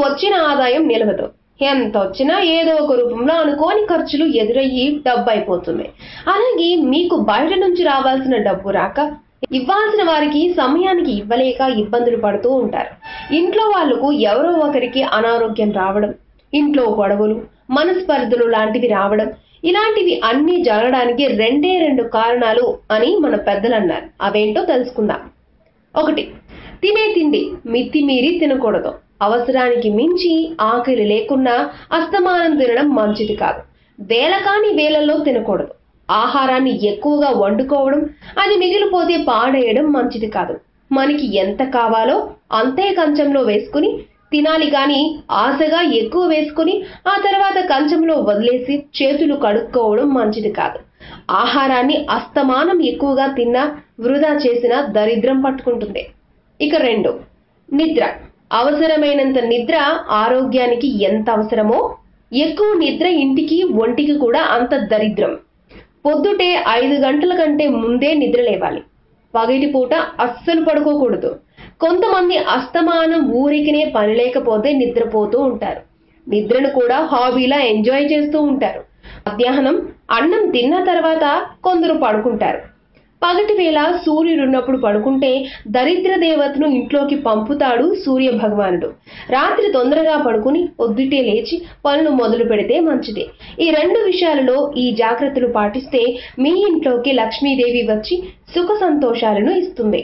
వచ్చిన ఆదాయం నిలవదు. ఎంత వచ్చినా ఏదో ఒక రూపంలో అనుకోని ఖర్చులు ఎదురయ్యి డబ్బు అయిపోతుంది. అలాగే మీకు బయట నుంచి రావాల్సిన డబ్బు రాక, ఇవ్వాల్సిన వారికి సమయానికి ఇవ్వలేక ఇబ్బందులు పడుతూ ఉంటారు. ఇంట్లో వాళ్లకు ఎవరో ఒకరికి అనారోగ్యం రావడం, ఇంట్లో గొడవలు, మనస్పర్ధలు లాంటివి రావడం, ఇలాంటివి అన్నీ జరగడానికి రెండే రెండు కారణాలు అని మన పెద్దలు అన్నారు. అవేంటో తెలుసుకుందాం. 1. తినే తిండి మితిమీరి తినకూడదు. అవసరానికి మించి ఆకలి లేకున్నా అస్తమానం తినడం మంచిది కాదు. వేళ కాని వేళల్లో తినకూడదు. ఆహారాన్ని ఎక్కువగా వండుకోవడం, అది మిగిలిపోతే పాడేయడం మంచిది కాదు. మనకి ఎంత కావాలో అంతే కంచంలో వేసుకుని తినాలి గాని ఆశగా ఎక్కువ వేసుకుని ఆ తర్వాత కంచంలో వదిలేసి చేతులు కడుక్కోవడం మంచిది కాదు. ఆహారాన్ని అస్తమానం ఎక్కువగా తిన్నా, వృధా చేసినా దరిద్రం పట్టుకుంటుంది. ఇక 2. నిద్ర. అవసరమైనంత నిద్ర ఆరోగ్యానికి ఎంత అవసరమో, ఎక్కువ నిద్ర ఇంటికి ఒంటికి కూడా అంత దరిద్రం. పొద్దుటే 5 గంటల కంటే ముందే నిద్ర లేవాలి. పగటిపూట అస్సలు పడుకోకూడదు. కొంతమంది అస్తమానం ఊరికినే పని లేకపోతే నిద్రపోతూ ఉంటారు. నిద్రను కూడా హాబీలా ఎంజాయ్ చేస్తూ ఉంటారు. మధ్యాహ్నం అన్నం తిన్న తర్వాత కొందరు పడుకుంటారు. పగటి వేళ సూర్యుడున్నప్పుడు పడుకుంటే దరిద్ర దేవతను ఇంట్లోకి పంపుతాడు సూర్య భగవానుడు. రాత్రి తొందరగా పడుకుని పొద్దుటే లేచి పనులు మొదలు పెడితే మంచిది. ఈ 2 విషయాలలో ఈ జాగ్రత్తలు పాటిస్తే మీ ఇంట్లోకి లక్ష్మీదేవి వచ్చి సుఖ సంతోషాలను ఇస్తుంది.